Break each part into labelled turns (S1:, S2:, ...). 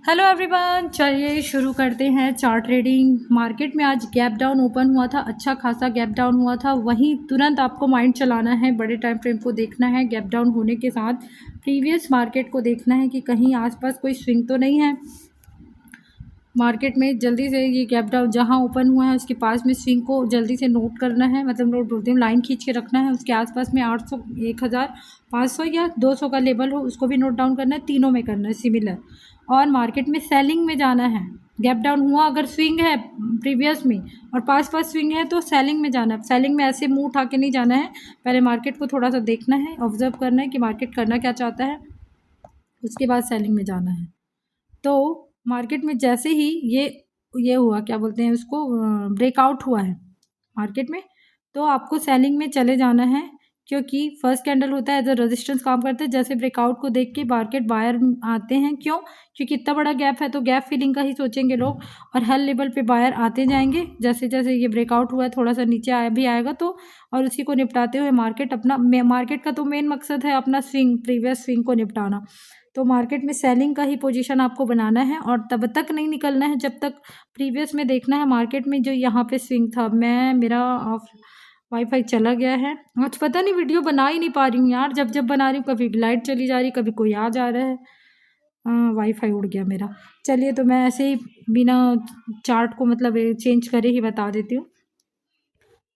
S1: Hello everyone, चलिए शुरू करते हैं चार्ट ट्रेडिंग। मार्केट में आज गैप डाउन ओपन हुआ था, अच्छा खासा गैप डाउन हुआ था। वहीं तुरंत आपको माइंड चलाना है, बड़े टाइम फ्रेम को देखना है। गैप डाउन होने के साथ प्रीवियस मार्केट को देखना है कि कहीं आसपास कोई स्विंग तो नहीं है। मार्केट में जल्दी से ये गैप डाउन जहाँ ओपन हुआ है उसके पास में स्विंग को जल्दी से नोट करना है, मतलब नोट बोलते हैं, लाइन खींच के रखना है। उसके आसपास में 800, 1500 या 200 का लेवल हो उसको भी नोट डाउन करना है। तीनों में करना है सिमिलर। और मार्केट में सेलिंग में जाना है। गैप डाउन हुआ अगर स्विंग है प्रीवियस में और पास पास स्विंग है तो सेलिंग में जाना है। सेलिंग में ऐसे मुंह उठा के नहीं जाना है, पहले मार्केट को थोड़ा सा देखना है, ऑब्जर्व करना है कि मार्केट करना क्या चाहता है, उसके बाद सेलिंग में जाना है। तो मार्केट में जैसे ही ये हुआ, क्या बोलते हैं उसको, ब्रेकआउट हुआ है मार्केट में, तो आपको सेलिंग में चले जाना है। क्योंकि फर्स्ट कैंडल होता है एज अ रेजिस्टेंस काम करता है। जैसे ब्रेकआउट को देख के मार्केट बायर आते हैं। क्यों? क्योंकि इतना बड़ा गैप है तो गैप फिलिंग का ही सोचेंगे लोग, और हर लेवल पे बायर आते जाएंगे। जैसे जैसे ये ब्रेकआउट हुआ है थोड़ा सा नीचे आया भी आएगा तो, और उसी को निपटाते हुए मार्केट अपना, मार्केट का तो मेन मकसद है अपना स्विंग, प्रीवियस स्विंग को निपटाना। तो मार्केट में सेलिंग का ही पोजीशन आपको बनाना है और तब तक नहीं निकलना है जब तक प्रीवियस में देखना है मार्केट में जो यहाँ पे स्विंग था। मेरा ऑफ वाईफाई चला गया है आज, पता नहीं वीडियो बना ही नहीं पा रही हूँ यार। जब जब बना रही हूँ कभी लाइट चली जा रही, कभी कोई आ जा रहा है। वाईफाई उड़ गया मेरा। चलिए, तो मैं ऐसे ही बिना चार्ट को मतलब चेंज करे ही बता देती हूँ।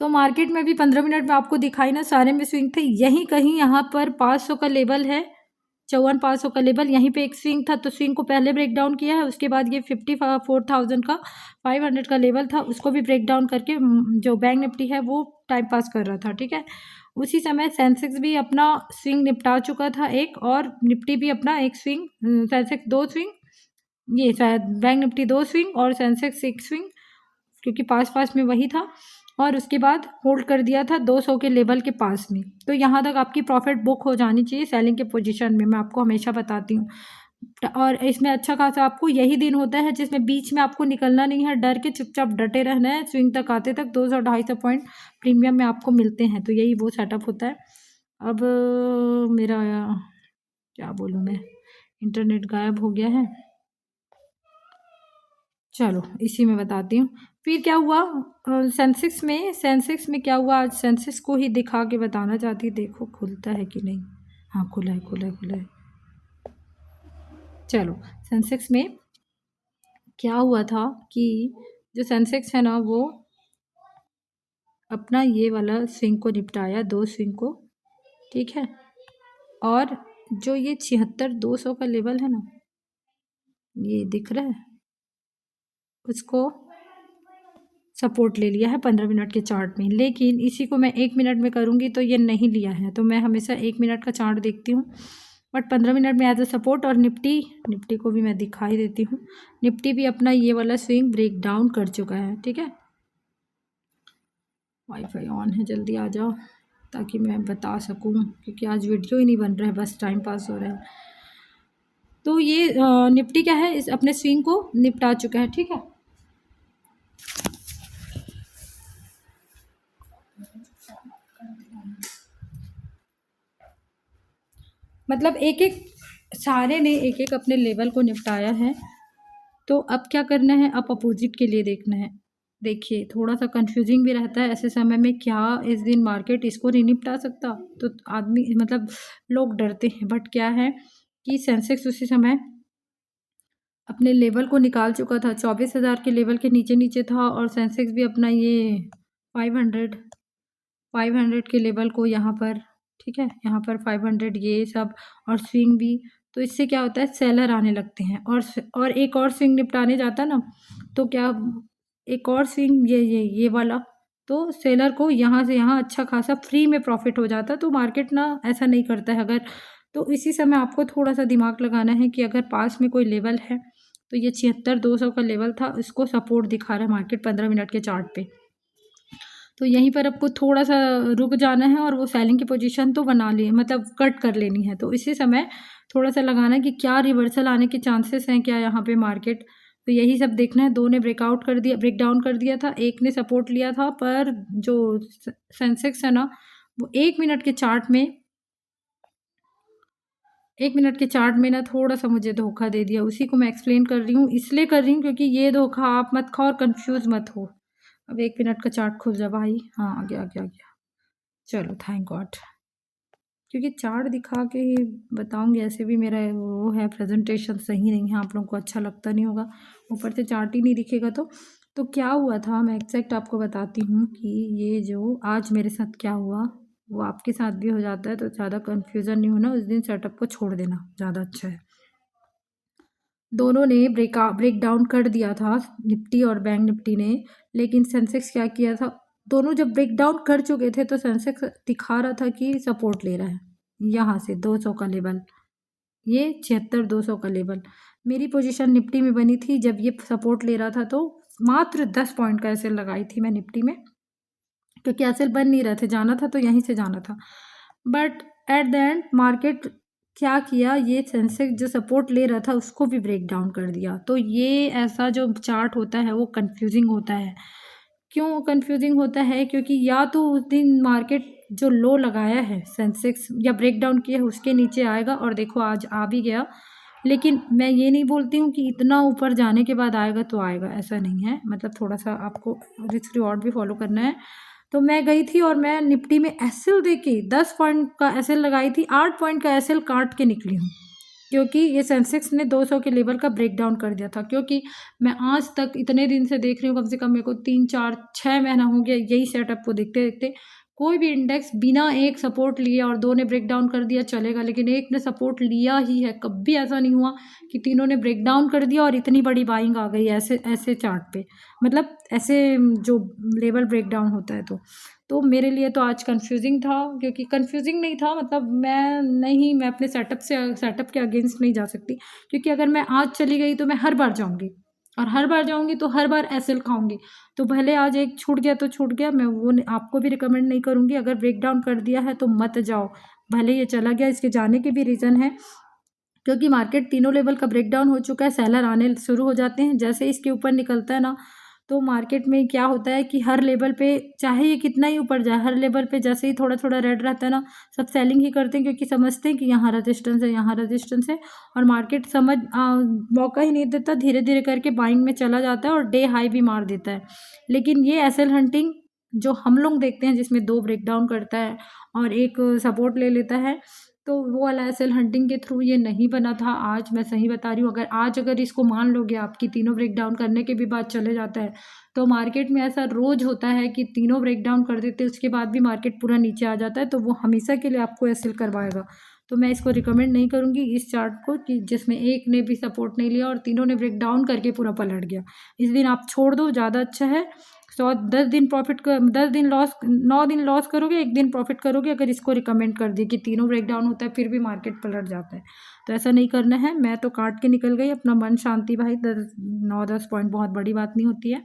S1: तो मार्केट में भी 15 मिनट में आपको दिखाई ना, सारे में स्विंग थे। यहीं कहीं यहाँ पर 500 का लेवल है, 54,500 का लेवल, यहीं पे एक स्विंग था। तो स्विंग को पहले ब्रेक डाउन किया है, उसके बाद ये 54,000 का 500 का लेवल था, उसको भी ब्रेक डाउन करके जो बैंक निफ्टी है वो टाइम पास कर रहा था। ठीक है, उसी समय सेंसेक्स भी अपना स्विंग निपटा चुका था एक, और निफ्टी भी अपना एक स्विंग, सेंसेक्स 2 स्विंग, ये शायद बैंक निफ्टी 2 स्विंग और सेंसेक्स 1 स्विंग, क्योंकि पास पास में वही था। और उसके बाद होल्ड कर दिया था 200 के लेवल के पास में। तो यहाँ तक आपकी प्रॉफिट बुक हो जानी चाहिए सेलिंग के पोजीशन में, मैं आपको हमेशा बताती हूँ। और इसमें अच्छा खासा आपको यही दिन होता है जिसमें बीच में आपको निकलना नहीं है, डर के चुपचाप डटे रहना है। स्विंग तक आते तक 200-250 पॉइंट प्रीमियम में आपको मिलते हैं। तो यही वो सेटअप होता है। अब मेरा क्या बोलूँ मैं, इंटरनेट गायब हो गया है। चलो इसी में बताती हूँ। फिर क्या हुआ सेंसेक्स में क्या हुआ, आज सेंसेक्स को ही दिखा के बताना चाहती। देखो खुलता है कि नहीं। हाँ, खुला है, खुला है, खुला है। चलो, सेंसेक्स में क्या हुआ था कि जो सेंसेक्स है ना वो अपना ये वाला स्विंग को निपटाया, 2 स्विंग को। ठीक है, और जो ये 76,200 का लेवल है ना, ये दिख रहा है, उसको सपोर्ट ले लिया है 15 मिनट के चार्ट में। लेकिन इसी को मैं 1 मिनट में करूँगी तो ये नहीं लिया है। तो मैं हमेशा 1 मिनट का चार्ट देखती हूँ, बट 15 मिनट में एज अ सपोर्ट। और निफ्टी को भी मैं दिखाई देती हूँ। निफ्टी भी अपना ये वाला स्विंग ब्रेक डाउन कर चुका है। ठीक है, वाईफाई ऑन है, जल्दी आ जाओ ताकि मैं बता सकूँ, क्योंकि आज वीडियो ही नहीं बन रहा है, बस टाइम पास हो रहा है। तो ये निफ्टी क्या है, इस अपने स्विंग को निपटा चुका है। ठीक है, मतलब एक एक सारे ने एक एक अपने लेवल को निपटाया है। तो अब क्या करना है, अब अपोजिट के लिए देखना है। देखिए, थोड़ा सा कंफ्यूजिंग भी रहता है ऐसे समय में, क्या इस दिन मार्केट इसको नहीं निपटा सकता। तो आदमी मतलब लोग डरते हैं, बट क्या है कि सेंसेक्स उसी समय अपने लेवल को निकाल चुका था। 24,000 के लेवल के नीचे नीचे था, और सेंसेक्स भी अपना ये 500 500 के लेवल को यहाँ पर, ठीक है, यहाँ पर 500 ये सब, और स्विंग भी। तो इससे क्या होता है, सेलर आने लगते हैं, और एक और स्विंग निपटाने जाता ना, तो क्या, एक और स्विंग ये वाला, तो सेलर को यहाँ से यहाँ अच्छा खासा फ्री में प्रॉफिट हो जाता। तो मार्केट ना ऐसा नहीं करता है। अगर तो इसी समय आपको थोड़ा सा दिमाग लगाना है कि अगर पास में कोई लेवल है, तो ये 76,200 का लेवल था, इसको सपोर्ट दिखा रहा है मार्केट 15 मिनट के चार्ट पे। तो यहीं पर आपको थोड़ा सा रुक जाना है, और वो सेलिंग की पोजीशन तो बना ली, मतलब कट कर लेनी है। तो इसी समय थोड़ा सा लगाना है कि क्या रिवर्सल आने के चांसेस हैं क्या यहाँ पे मार्केट। तो यही सब देखना है। 2 ने ब्रेकआउट कर दिया, ब्रेक डाउन कर दिया था, एक ने सपोर्ट लिया था। पर जो सेंसेक्स है ना, वो 1 मिनट के चार्ट में 1 मिनट के चार्ट में ना थोड़ा-सा मुझे धोखा दे दिया, उसी को मैं एक्सप्लेन कर रही हूँ, इसलिए कर रही हूँ क्योंकि ये धोखा आप मत खाओ और कन्फ्यूज़ मत हो। अब 1 मिनट का चार्ट खुल जा भाई। हाँ, आ गया, आ गया, आ गया। चलो थैंक गॉड। क्योंकि चार्ट दिखा के ही बताऊँगी, ऐसे भी मेरा वो है प्रेज़ेंटेशन सही नहीं है, आप लोगों को अच्छा लगता नहीं होगा, ऊपर से चार्ट ही नहीं दिखेगा तो। तो क्या हुआ था, मैं एग्ज़ैक्ट आपको बताती हूँ कि ये जो आज मेरे साथ क्या हुआ, वो आपके साथ भी हो जाता है, तो ज़्यादा कन्फ्यूज़न नहीं होना, उस दिन सेटअप को छोड़ देना, ज़्यादा अच्छा है। दोनों ने ब्रेक डाउन कर दिया था, निफ्टी और बैंक निफ्टी ने, लेकिन सेंसेक्स क्या किया था, दोनों जब ब्रेक डाउन कर चुके थे तो सेंसेक्स दिखा रहा था कि सपोर्ट ले रहा है यहाँ से 200 का लेवल, ये 76,200 का लेवल। मेरी पोजीशन निफ्टी में बनी थी, जब ये सपोर्ट ले रहा था तो मात्र 10 पॉइंट का एसएल लगाई थी मैं निफ्टी में, क्योंकि एसएल बन नहीं रहे थे, जाना था तो यहीं से जाना था। But at the end market क्या किया, ये सेंसेक्स जो सपोर्ट ले रहा था उसको भी ब्रेक डाउन कर दिया। तो ये ऐसा जो चार्ट होता है वो कंफ्यूजिंग होता है। क्यों कंफ्यूजिंग होता है, क्योंकि या तो उस दिन मार्केट जो लो लगाया है सेंसेक्स या ब्रेक डाउन किया है उसके नीचे आएगा, और देखो आज आ भी गया। लेकिन मैं ये नहीं बोलती हूँ कि इतना ऊपर जाने के बाद आएगा तो आएगा, ऐसा नहीं है, मतलब थोड़ा सा आपको रिस्क रिवॉर्ड भी फॉलो करना है। तो मैं गई थी और मैं निफ्टी में एसएल दे के 10 पॉइंट का एसएल लगाई थी, 8 पॉइंट का एसएल काट के निकली हूँ, क्योंकि ये सेंसेक्स ने 200 के लेवल का ब्रेक डाउन कर दिया था। क्योंकि मैं आज तक इतने दिन से देख रही हूँ, कम से कम मेरे को 3 4 6 महीना हो गया यही सेटअप को देखते देखते, कोई भी इंडेक्स बिना एक सपोर्ट लिए और दो ने ब्रेक डाउन कर दिया चलेगा, लेकिन एक ने सपोर्ट लिया ही है। कभी ऐसा नहीं हुआ कि तीनों ने ब्रेक डाउन कर दिया और इतनी बड़ी बाइंग आ गई ऐसे ऐसे चार्ट पे, मतलब ऐसे जो लेवल ब्रेक डाउन होता है। तो मेरे लिए तो आज कंफ्यूजिंग था, क्योंकि कंफ्यूजिंग नहीं था, मतलब मैं अपने सेटअप के अगेंस्ट नहीं जा सकती, क्योंकि अगर मैं आज चली गई तो मैं हर बार जाऊंगी, और हर बार जाऊंगी तो हर बार एसएल खाऊंगी। तो भले आज एक छूट गया तो छूट गया, मैं वो आपको भी रिकमेंड नहीं करूंगी, अगर ब्रेक डाउन कर दिया है तो मत जाओ। भले ये चला गया, इसके जाने के भी रीज़न है, क्योंकि मार्केट तीनों लेवल का ब्रेक डाउन हो चुका है, सेलर आने शुरू हो जाते हैं जैसे इसके ऊपर निकलता है ना। तो मार्केट में क्या होता है कि हर लेवल पे, चाहे ये कितना ही ऊपर जाए, हर लेवल पे जैसे ही थोड़ा थोड़ा रेड रहता है ना, सब सेलिंग ही करते हैं, क्योंकि समझते हैं कि यहाँ रेजिस्टेंस है, यहाँ रेजिस्टेंस है, और मार्केट मौका ही नहीं देता, धीरे धीरे करके बाइंग में चला जाता है और डे हाई भी मार देता है। लेकिन ये एसएल हंटिंग जो हम लोग देखते हैं, जिसमें 2 ब्रेकडाउन करता है और एक सपोर्ट ले लेता है, तो वो वाला एसएल हंटिंग के थ्रू ये नहीं बना था। आज मैं सही बता रही हूँ, अगर इसको मान लोगे, आपकी तीनों ब्रेक डाउन करने के भी बाद चले जाता है, तो मार्केट में ऐसा रोज होता है कि तीनों ब्रेक डाउन कर देते हैं, उसके बाद भी मार्केट पूरा नीचे आ जाता है, तो वो हमेशा के लिए आपको एसएल करवाएगा। तो मैं इसको रिकमेंड नहीं करूँगी इस चार्ट को, कि जिसमें एक ने भी सपोर्ट नहीं लिया और तीनों ने ब्रेक डाउन करके पूरा पलट गया। इस दिन आप छोड़ दो, ज़्यादा अच्छा है। 10 दिन प्रॉफिट कर, 10 दिन लॉस, 9 दिन लॉस करोगे, 1 दिन प्रॉफिट करोगे, अगर इसको रिकमेंड कर दिए कि तीनों ब्रेक डाउन होता है फिर भी मार्केट पलट जाता है। तो ऐसा नहीं करना है। मैं तो काट के निकल गई, अपना मन शांति भाई, 9-10 पॉइंट बहुत बड़ी बात नहीं होती है।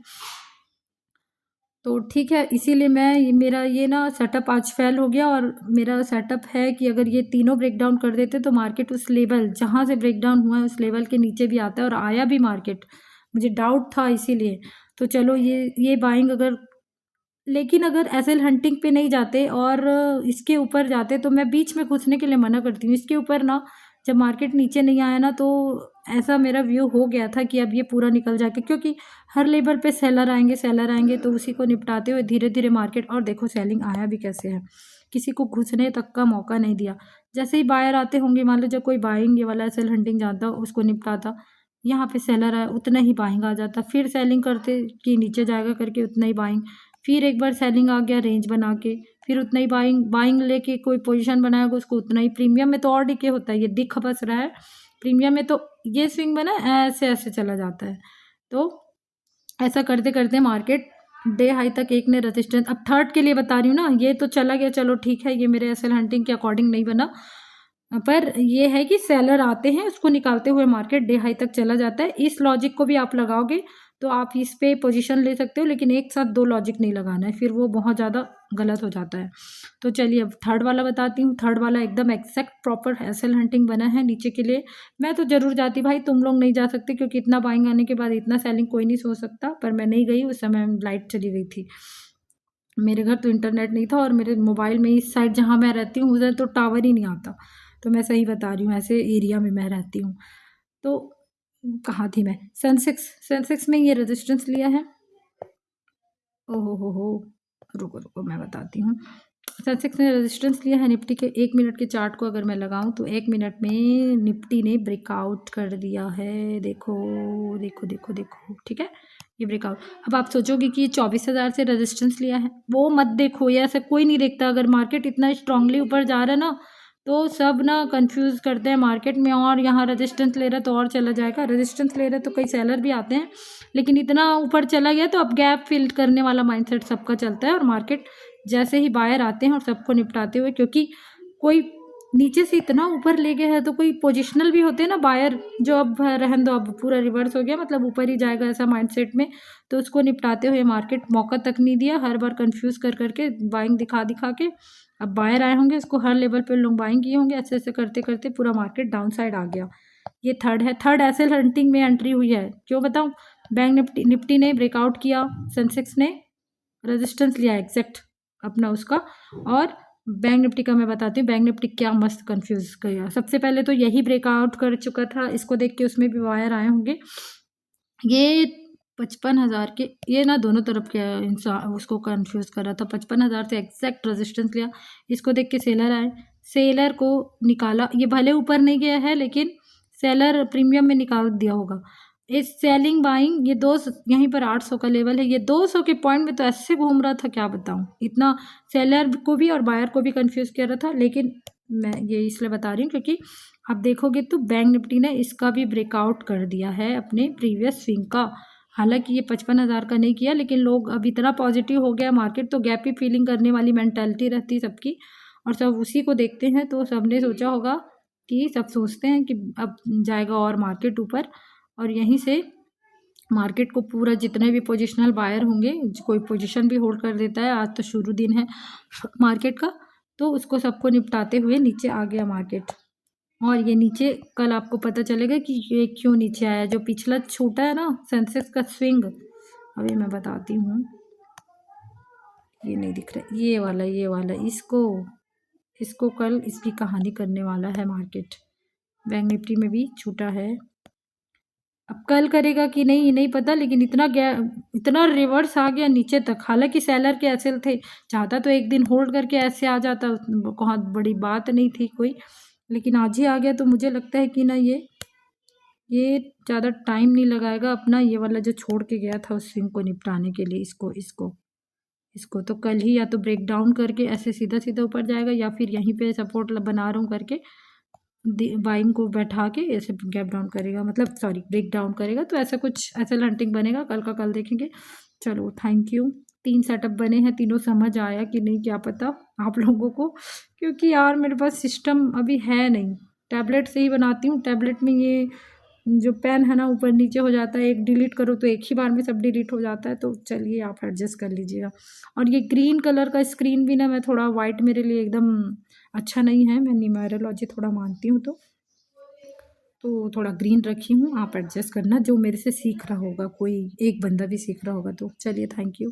S1: तो ठीक है, इसीलिए मेरा ये ना सेटअप आज फेल हो गया, और मेरा सेटअप है कि अगर ये तीनों ब्रेक डाउन कर देते तो मार्केट उस लेवल जहाँ से ब्रेक डाउन हुआ है उस लेवल के नीचे भी आता है, और आया भी मार्केट, मुझे डाउट था इसीलिए। तो चलो ये बाइंग अगर, लेकिन अगर एसएल हंटिंग पे नहीं जाते और इसके ऊपर जाते, तो मैं बीच में घुसने के लिए मना करती हूँ। इसके ऊपर ना, जब मार्केट नीचे नहीं आया ना, तो ऐसा मेरा व्यू हो गया था कि अब ये पूरा निकल जाके, क्योंकि हर लेवल पे सेलर आएंगे, तो उसी को निपटाते हुए धीरे धीरे मार्केट, और देखो सेलिंग आया भी कैसे है, किसी को घुसने तक का मौका नहीं दिया। जैसे ही बायर आते होंगे, मान लो जब कोई बाइंग ये वाला एसएल हंटिंग जानता उसको निपटाता, यहाँ पे सेलर आया उतना ही बाइंग आ जाता, फिर सेलिंग करते कि नीचे जाएगा करके उतना ही बाइंग, फिर एक बार सेलिंग आ गया रेंज बना के, फिर उतना ही बाइंग बाइंग लेके कोई पोजीशन बनाएगा उसको उतना ही। प्रीमियम में तो और डीके होता है, ये दिख बस रहा है, प्रीमियम में तो ये स्विंग बना ऐसे ऐसे चला जाता है। तो ऐसा करते करते मार्केट डे हाई तक एक ने रेजिस्टेंस, अब थर्ड के लिए बता रही हूँ ना, ये तो चला गया, चलो ठीक है, ये मेरे एसएल हंटिंग के अकॉर्डिंग नहीं बना, पर ये है कि सेलर आते हैं, उसको निकालते हुए मार्केट डे हाई तक चला जाता है। इस लॉजिक को भी आप लगाओगे तो आप इस पे पोजीशन ले सकते हो, लेकिन एक साथ 2 लॉजिक नहीं लगाना है, फिर वो बहुत ज़्यादा गलत हो जाता है। तो चलिए अब थर्ड वाला बताती हूँ। थर्ड वाला एकदम एक्जैक्ट प्रॉपर एसएल हंटिंग बना है नीचे के लिए। मैं तो ज़रूर जाती भाई, तुम लोग नहीं जा सकते, क्योंकि इतना बाइंग आने के बाद इतना सेलिंग कोई नहीं सोच सकता, पर मैं नहीं गई, उस समय लाइट चली गई थी, मेरे घर तो इंटरनेट नहीं था, और मेरे मोबाइल में इस साइड जहाँ मैं रहती हूँ उधर तो टावर ही नहीं आता, तो मैं सही बता रही हूँ, ऐसे एरिया में मैं रहती हूँ। तो कहाँ थी मैं? सेंसेक्स में ये रेजिस्टेंस लिया है। ओहो हो, रुको रुको मैं बताती हूँ। सेंसेक्स ने रेजिस्टेंस लिया है निफ्टी के 1 मिनट के चार्ट को अगर मैं लगाऊं तो 1 मिनट में निफ्टी ने ब्रेकआउट कर दिया है। देखो देखो देखो देखो, ठीक है, ये ब्रेकआउट। अब आप सोचोगे कि ये 24,000 से रेजिस्टेंस लिया है, वो मत देखो, ये ऐसा कोई नहीं देखता। अगर मार्केट इतना स्ट्रांगली ऊपर जा रहा है ना, तो सब ना कंफ्यूज करते हैं मार्केट में, और यहाँ रेजिस्टेंस ले रहा है तो और चला जाएगा, रेजिस्टेंस ले रहा है तो कई सेलर भी आते हैं, लेकिन इतना ऊपर चला गया तो अब गैप फिल करने वाला माइंडसेट सबका चलता है, और मार्केट जैसे ही बायर आते हैं और सबको निपटाते हुए, क्योंकि कोई नीचे से इतना ऊपर ले गया है तो कोई पोजिशनल भी होते हैं ना बायर, जो अब रहन दो, अब पूरा रिवर्स हो गया, मतलब ऊपर ही जाएगा ऐसा माइंडसेट में, तो उसको निपटाते हुए मार्केट मौका तक नहीं दिया, हर बार कंफ्यूज कर करके बाइंग दिखा दिखा के अब बायर आए होंगे, इसको हर लेवल पे लोग बाइंग किए होंगे, ऐसे ऐसे करते करते पूरा मार्केट डाउन साइड आ गया। ये थर्ड है, थर्ड एसेल हंटिंग में एंट्री हुई है। क्यों बताऊं? बैंक निफ्टी ने ब्रेकआउट किया, सेंसेक्स ने रेजिस्टेंस लिया एग्जैक्ट अपना उसका, और बैंक निफ्टी का मैं बताती हूँ, बैंक निफ्टी क्या मस्त कंफ्यूज गया। सबसे पहले तो यही ब्रेकआउट कर चुका था, इसको देख के उसमें भी वायर आए होंगे। ये 55,000 के, ये ना दोनों तरफ के इंसान उसको कंफ्यूज कर रहा था। 55,000 से एग्जैक्ट रेजिस्टेंस लिया, इसको देख के सेलर आए, सेलर को निकाला। ये भले ऊपर नहीं गया है लेकिन सेलर प्रीमियम में निकाल दिया होगा। इस सेलिंग बाइंग, ये दो यहीं पर 800 का लेवल है, ये 200 के पॉइंट में तो ऐसे घूम रहा था, क्या बताऊं। इतना सेलर को भी और बायर को भी कंफ्यूज कर रहा था। लेकिन मैं ये इसलिए बता रही हूँ क्योंकि आप देखोगे तो बैंक निफ्टी ने इसका भी ब्रेकआउट कर दिया है अपने प्रीवियस स्विंग का। हालांकि ये 55,000 का नहीं किया, लेकिन लोग अब इतना पॉजिटिव हो गया मार्केट, तो गैप ही फीलिंग करने वाली मेंटालिटी रहती है सबकी, और सब उसी को देखते हैं। तो सबने सोचा होगा कि सब सोचते हैं कि अब जाएगा और मार्केट ऊपर, और यहीं से मार्केट को पूरा जितने भी पोजिशनल बायर होंगे, कोई पोजीशन भी होल्ड कर देता है, आज तो शुरू दिन है मार्केट का, तो उसको सबको निपटाते हुए नीचे आ गया मार्केट। और ये नीचे कल आपको पता चलेगा कि ये क्यों नीचे आया। जो पिछला छूटा है ना सेंसेक्स का स्विंग, अभी मैं बताती हूँ, ये नहीं दिख रहा, ये वाला इसको कल इसकी कहानी करने वाला है मार्केट। बैंक निफ्टी में भी छूटा है, अब कल करेगा कि नहीं नहीं पता, लेकिन इतना गया, इतना रिवर्स आ गया नीचे तक। हालांकि सेलर के ऐसे थे, चाहता तो एक दिन होल्ड करके ऐसे आ जाता, बहुत बड़ी बात नहीं थी कोई, लेकिन आज ही आ गया। तो मुझे लगता है कि ना ये ज़्यादा टाइम नहीं लगाएगा अपना, ये वाला जो छोड़ के गया था उस स्विंग को निपटाने के लिए, इसको तो कल ही या तो ब्रेक डाउन करके ऐसे सीधा सीधा ऊपर जाएगा, या फिर यहीं पे सपोर्ट बना रहा हूँ करके बाइंग को बैठा के ऐसे गैप डाउन करेगा, मतलब सॉरी ब्रेक डाउन करेगा। तो ऐसा कुछ एसएल हंटिंग बनेगा, कल का कल देखेंगे। चलो थैंक यू। 3 सेटअप बने हैं, तीनों समझ आया कि नहीं क्या पता आप लोगों को, क्योंकि यार मेरे पास सिस्टम अभी है नहीं, टैबलेट से ही बनाती हूँ। टैबलेट में ये जो पेन है ना ऊपर नीचे हो जाता है, एक डिलीट करो तो एक ही बार में सब डिलीट हो जाता है, तो चलिए आप एडजस्ट कर लीजिएगा। और ये ग्रीन कलर का स्क्रीन भी ना, मैं थोड़ा वाइट मेरे लिए एकदम अच्छा नहीं है, मैं न्यूमेरोलॉजी थोड़ा मानती हूँ, तो थोड़ा ग्रीन रखी हूँ, आप एडजस्ट करना, जो मेरे से सीख रहा होगा, कोई एक बंदा भी सीख रहा होगा तो। चलिए थैंक यू।